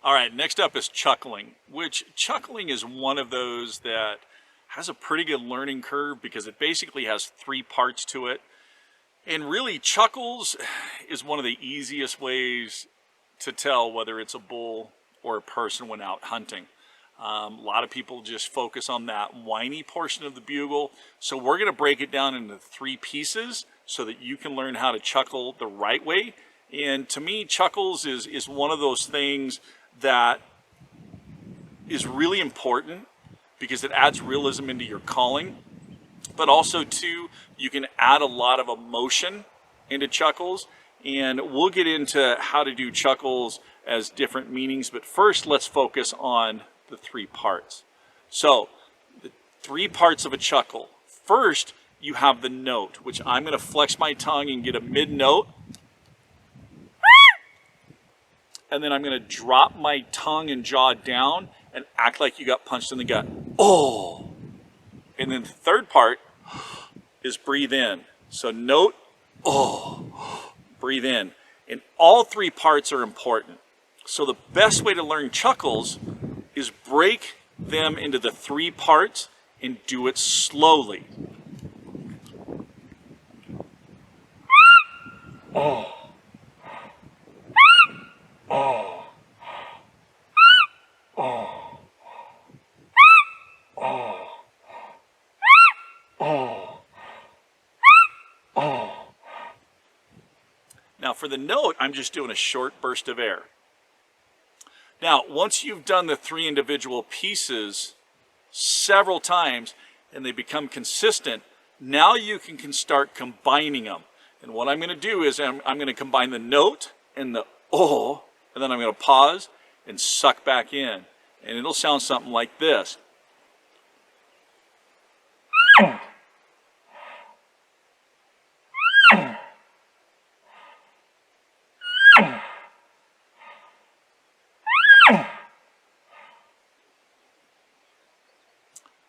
All right, next up is chuckling, which chuckling is one of those that has a pretty good learning curve because it basically has 3 parts to it. And really, Chuckles is one of the easiest ways to tell whether it's a bull or a person when out hunting. A lot of people just focus on that whiny portion of the bugle. So we're going to break it down into 3 pieces so that you can learn how to chuckle the right way. And to me, Chuckles is one of those things that is really important because it adds realism into your calling. But also, too, you can add a lot of emotion into Chuckles. And we'll get into how to do Chuckles as different meanings. But first, let's focus on the 3 parts. So, the 3 parts of a chuckle. First, you have the note, which I'm going to flex my tongue and get a mid-note. And then I'm going to drop my tongue and jaw down and act like you got punched in the gut. Oh! And then the third part is breathe in. So note, oh, breathe in. And all 3 parts are important. So the best way to learn Chuckles is break them into the 3 parts and do it slowly. Oh. Oh. Oh. Oh. Oh. Oh. Now for the note, I'm just doing a short burst of air. Now, once you've done the 3 individual pieces several times and they become consistent, now you can start combining them. And what I'm going to do is I'm going to combine the note and the oh, and then I'm going to pause and suck back in. And it'll sound something like this.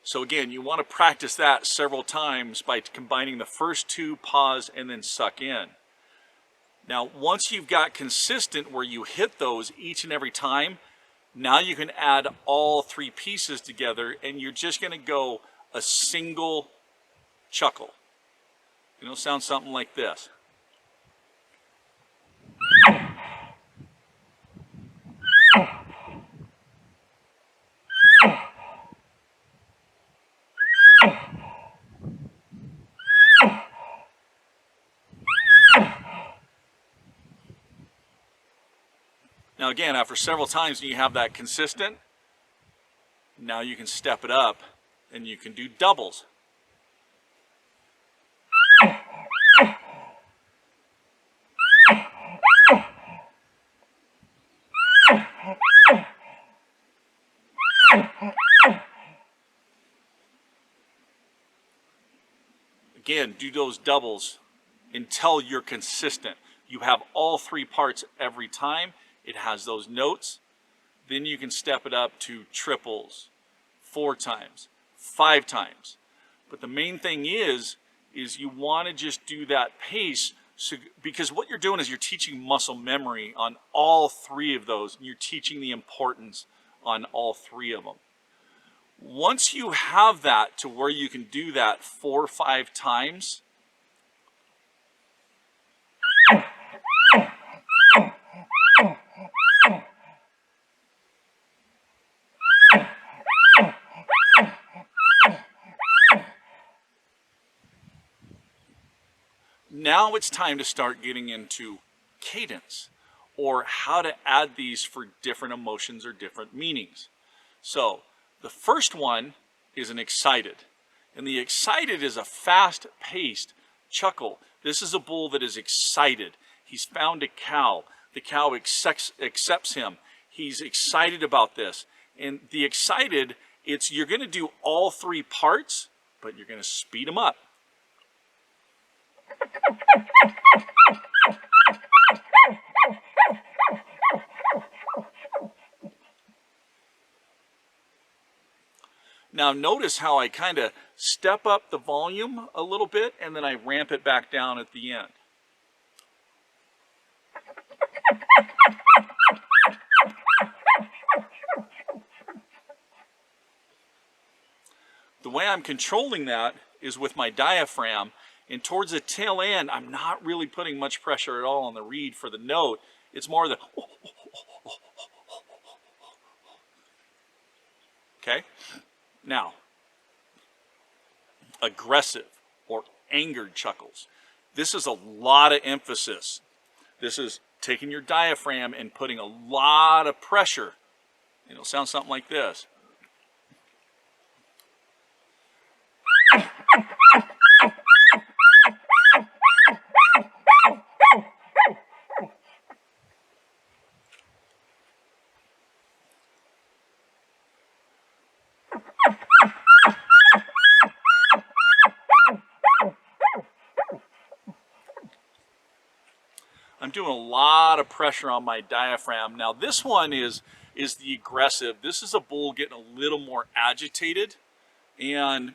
So again, you want to practice that several times by combining the first 2, pause, and then suck in. Now, once you've got consistent where you hit those each and every time, now you can add all 3 pieces together and you're just going to go a single chuckle. It'll sound something like this. Now again, after several times you have that consistent, now you can step it up and you can do doubles. Again, do those doubles until you're consistent. You have all 3 parts every time. It has those notes. Then you can step it up to triples, 4 times, 5 times. But the main thing is you want to just do that pace because what you're doing is you're teaching muscle memory on all 3 of those. And you're teaching the importance on all 3 of them. Once you have that to where you can do that 4 or 5 times, now it's time to start getting into cadence or how to add these for different emotions or different meanings. So the first one is an excited. And the excited is a fast-paced chuckle. This is a bull that is excited. He's found a cow. The cow accepts him. He's excited about this. And the excited, you're going to do all 3 parts, but you're going to speed them up. Now notice how I kind of step up the volume a little bit and then I ramp it back down at the end. way I'm controlling that is with my diaphragm, and towards the tail end, I'm not really putting much pressure at all on the reed for the note. It's more the okay? Now, aggressive or angered chuckles. This is a lot of emphasis. This is taking your diaphragm and putting a lot of pressure. It'll sound something like this. I'm doing a lot of pressure on my diaphragm. Now this one is the aggressive. This is a bull getting a little more agitated, and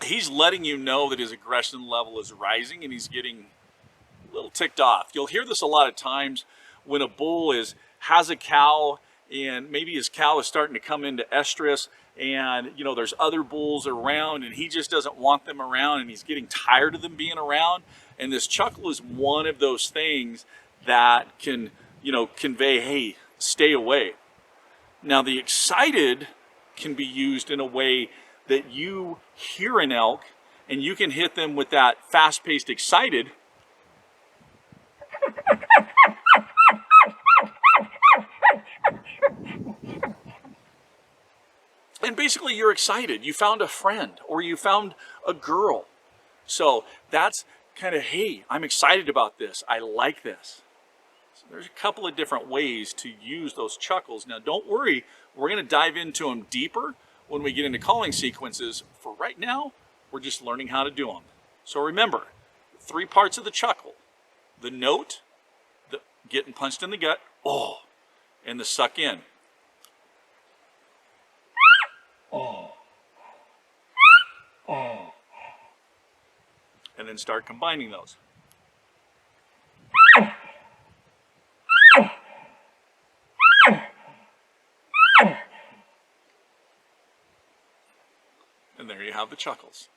he's letting you know that his aggression level is rising and he's getting a little ticked off. You'll hear this a lot of times when a bull has a cow and maybe his cow is starting to come into estrus, and you know there's other bulls around and he just doesn't want them around and he's getting tired of them being around. And this chuckle is one of those things that can, you know, convey, hey, stay away. Now the excited can be used in a way that you hear an elk and you can hit them with that fast-paced excited. And basically you're excited. You found a friend or you found a girl. So that's kind of, hey, I'm excited about this. I like this. So there's a couple of different ways to use those chuckles. Now don't worry, we're going to dive into them deeper when we get into calling sequences. For right now, we're just learning how to do them. So remember, 3 parts of the chuckle: the note, the getting punched in the gut, oh, and the suck in. Oh. Oh. And then start combining those. And there you have the chuckles.